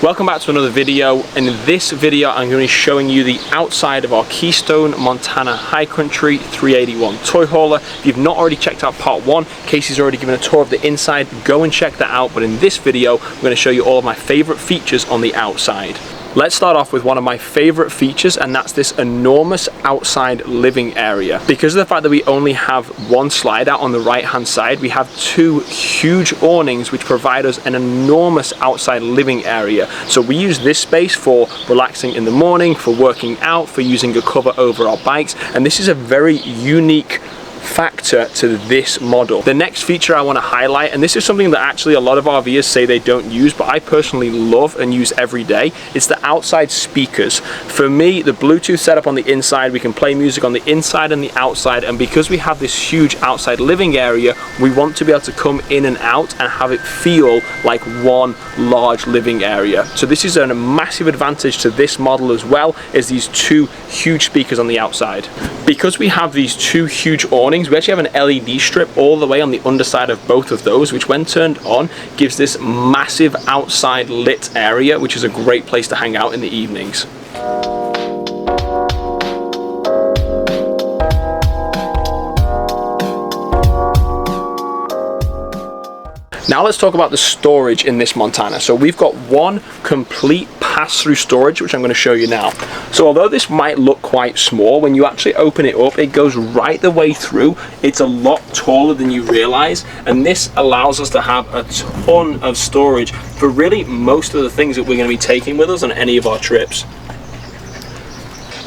Welcome back to another video. In this video I'm going to be showing you the outside of our Keystone Montana High Country 381 toy hauler. If you've not already checked out part 1, Casey's already given a tour of the inside. Go and check that out, but in this video I'm going to show you all of my favorite features on the outside. Let's start off with one of my favorite features, and that's this enormous outside living area. Because of the fact that we only have one slide out on the right hand side, we have two huge awnings which provide us an enormous outside living area. So we use this space for relaxing in the morning, for working out, for using a cover over our bikes, and this is a very unique factor to this model. The next feature I want to highlight, and this is something that actually a lot of RVers say they don't use, but I personally love and use every day, it's the outside speakers. For me, the Bluetooth setup on the inside, we can play music on the inside and the outside, and because we have this huge outside living area, we want to be able to come in and out and have it feel like one large living area. So this is a massive advantage to this model as well, is these two huge speakers on the outside. Because we have these two huge awnings, we actually have an LED strip all the way on the underside of both of those, which when turned on gives this massive outside lit area, which is a great place to hang out in the evenings. Now let's talk about the storage in this Montana. So we've got one complete pass-through storage, which I'm going to show you now. So although this might look quite small, when you actually open it up, it goes right the way through. It's a lot taller than you realize, and this allows us to have a ton of storage for really most of the things that we're going to be taking with us on any of our trips.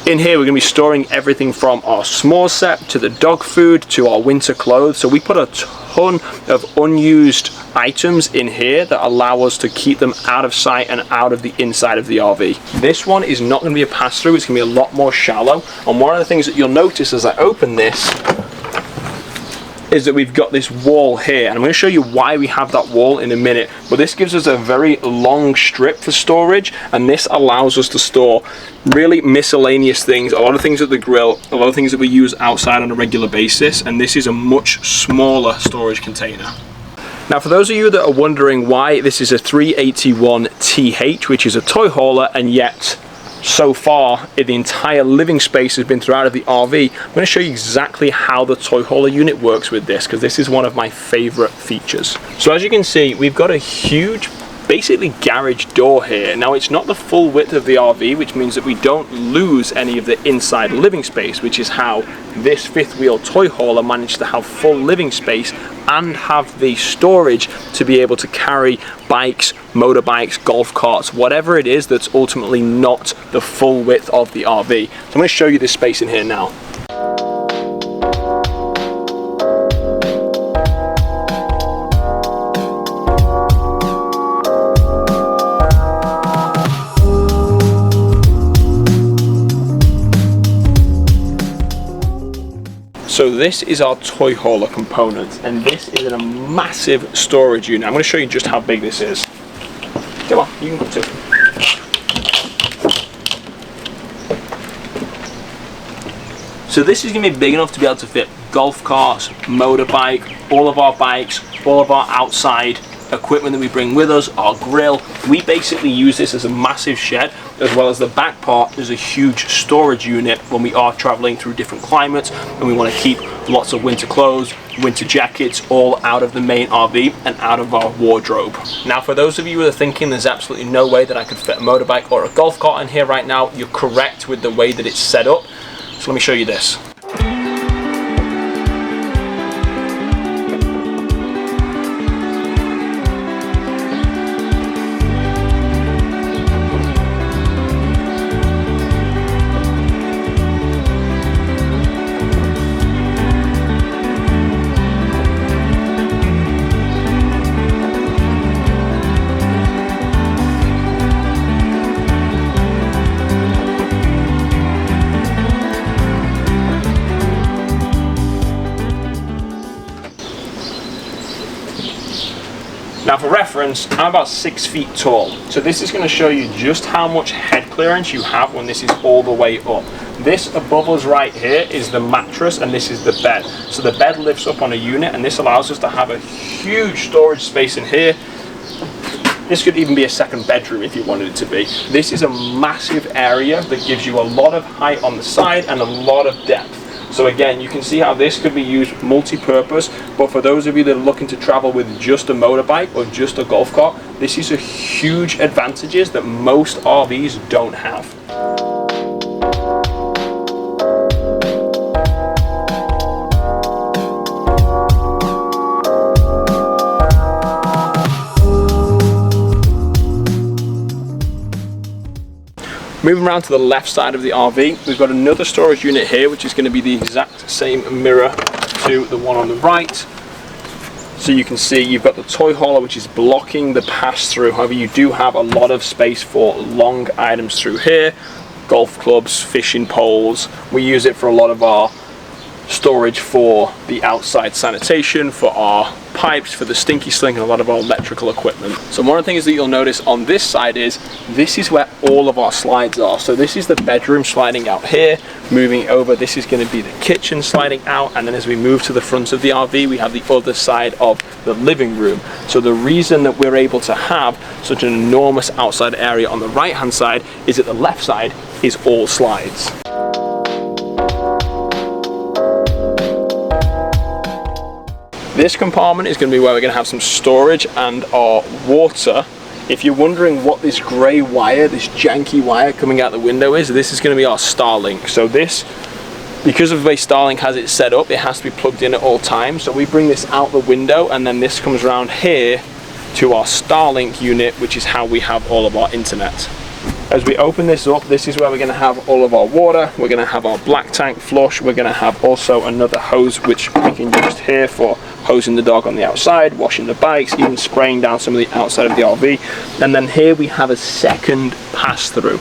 In here we're going to be storing everything from our s'more set to the dog food to our winter clothes. So we put a ton of unused items in here that allow us to keep them out of sight and out of the inside of the RV. This one is not going to be a pass-through, it's going to be a lot more shallow, and one of the things that you'll notice as I open this is that we've got this wall here, and I'm going to show you why we have that wall in a minute, but this gives us a very long strip for storage, and this allows us to store really miscellaneous things, a lot of things at the grill, a lot of things that we use outside on a regular basis, and this is a much smaller storage container. Now for those of you that are wondering why this is a 381TH, which is a toy hauler, and yet so far the entire living space has been throughout of the RV, I'm going to show you exactly how the toy hauler unit works with this, because this is one of my favorite features. So as you can see, we've got a huge basically garage door here. Now it's not the full width of the RV, which means that we don't lose any of the inside living space, which is how this fifth wheel toy hauler managed to have full living space and have the storage to be able to carry bikes, motorbikes, golf carts, whatever it is that's ultimately not the full width of the RV. So I'm going to show you this space in here now. So this is our toy hauler component, and this is a massive storage unit. I'm going to show you just how big this is. Come on, you can come too. So this is going to be big enough to be able to fit golf carts, motorbike, all of our bikes, all of our outside equipment that we bring with us, our grill. We basically use this as a massive shed, as well as the back part is a huge storage unit when we are traveling through different climates and we want to keep lots of winter clothes, winter jackets, all out of the main RV and out of our wardrobe. Now for those of you who are thinking there's absolutely no way that I could fit a motorbike or a golf cart in here right now, you're correct with the way that it's set up. So let me show you this. Now for reference, I'm about 6 feet tall, so this is going to show you just how much head clearance you have when this is all the way up. This above us right here is the mattress, and this is the bed. So the bed lifts up on a unit, and this allows us to have a huge storage space in here. This could even be a second bedroom if you wanted it to be. This is a massive area that gives you a lot of height on the side and a lot of depth. So again, you can see how this could be used multi-purpose, but for those of you that are looking to travel with just a motorbike or just a golf cart, this is a huge advantages that most RVs don't have. Moving around to the left side of the RV, we've got another storage unit here, which is going to be the exact same mirror to the one on the right. So you can see you've got the toy hauler, which is blocking the pass-through. However, you do have a lot of space for long items through here. Golf clubs, fishing poles. We use it for a lot of our storage for the outside sanitation, for our pipes, for the stinky sling, and a lot of our electrical equipment. So one of the things that you'll notice on this side is this is where all of our slides are. So this is the bedroom sliding out here, moving over, this is going to be the kitchen sliding out, and then as we move to the front of the RV, we have the other side of the living room. So the reason that we're able to have such an enormous outside area on the right hand side is that the left side is all slides. This compartment is going to be where we're going to have some storage and our water. If you're wondering what this grey wire, this janky wire coming out the window is, this is going to be our Starlink. So this, because of the way Starlink has it set up, it has to be plugged in at all times. So we bring this out the window and then this comes around here to our Starlink unit, which is how we have all of our internet. As we open this up, this is where we're going to have all of our water. We're going to have our black tank flush. We're going to have also another hose which we can use here for hosing the dog on the outside, washing the bikes, even spraying down some of the outside of the RV. And then here we have a second pass-through.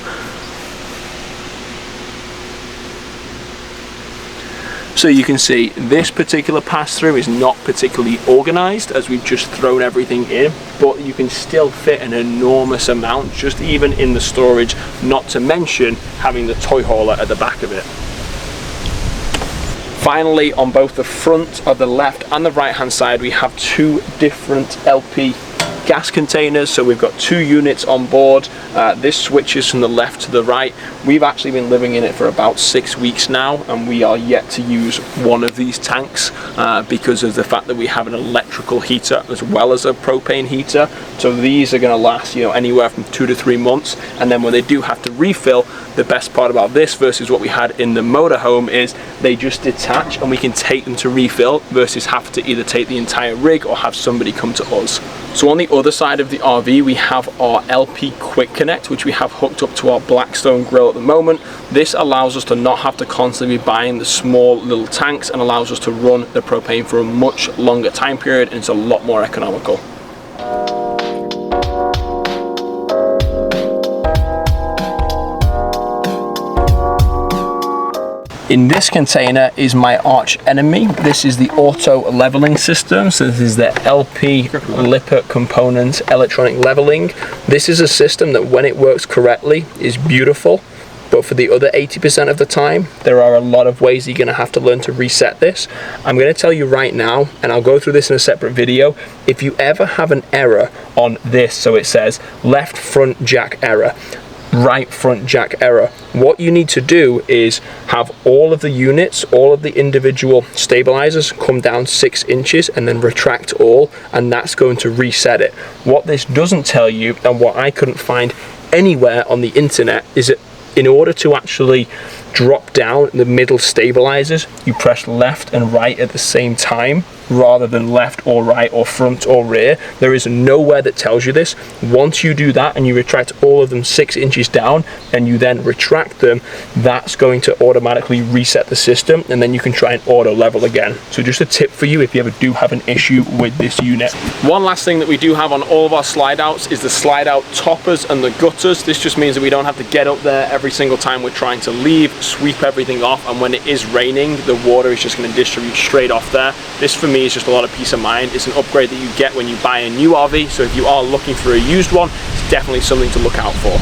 So you can see this particular pass-through is not particularly organized as we've just thrown everything in, but you can still fit an enormous amount just even in the storage, not to mention having the toy hauler at the back of it. Finally, on both the front of the left and the right hand side, we have two different LP gas containers. So we've got two units on board. This switches from the left to the right. We've actually been living in it for about 6 weeks now, and we are yet to use one of these tanks because of the fact that we have an electrical heater as well as a propane heater. So these are going to last, anywhere from 2 to 3 months. And then when they do have to refill, the best part about this versus what we had in the motorhome is they just detach and we can take them to refill versus have to either take the entire rig or have somebody come to us. So on the other side of the RV, we have our LP Quick Connect, which we have hooked up to our Blackstone grill at the moment. This allows us to not have to constantly be buying the small little tanks and allows us to run the propane for a much longer time period, and it's a lot more economical. In this container is my arch enemy. This is the auto leveling system. So this is the LP Lippert component electronic leveling. This is a system that when it works correctly is beautiful, but for the other 80% of the time, there are a lot of ways you're gonna have to learn to reset this. I'm gonna tell you right now, and I'll go through this in a separate video, if you ever have an error on this, so it says left front jack error, right front jack error, what you need to do is have all of the units, all of the individual stabilizers come down 6 inches and then retract all, and that's going to reset it. What this doesn't tell you, and what I couldn't find anywhere on the internet, is that in order to actually drop down the middle stabilizers, you press left and right at the same time rather than left or right or front or rear. There is nowhere that tells you this. Once you do that and you retract all of them 6 inches down and you then retract them, that's going to automatically reset the system, and then you can try and auto level again. So just a tip for you if you ever do have an issue with this unit. One last thing that we do have on all of our slide outs is the slide out toppers and the gutters. This just means that we don't have to get up there every single time we're trying to leave, sweep everything off, and when it is raining, the water is just going to distribute straight off there. This for me is just a lot of peace of mind. It's an upgrade that you get when you buy a new RV, so if you are looking for a used one, it's definitely something to look out for.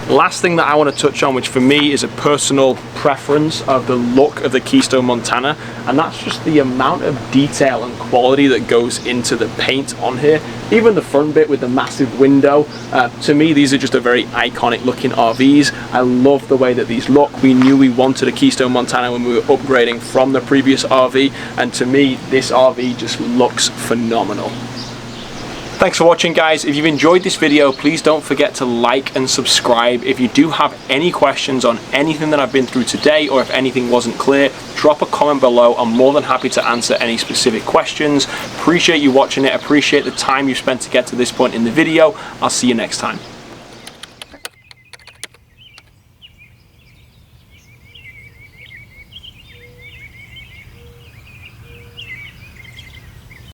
Last thing that I want to touch on, which for me is a personal preference of the look of the Keystone Montana, and that's just the amount of detail and quality that goes into the paint on here. Even the front bit with the massive window, to me these are just a very iconic looking RVs. I love the way that these look. We knew we wanted a Keystone Montana when we were upgrading from the previous RV, and to me this RV just looks phenomenal. Thanks for watching, guys. If you've enjoyed this video, please don't forget to like and subscribe. If you do have any questions on anything that I've been through today, or if anything wasn't clear, drop a comment below. I'm more than happy to answer any specific questions. Appreciate you watching it. Appreciate the time you spent to get to this point in the video. I'll see you next time.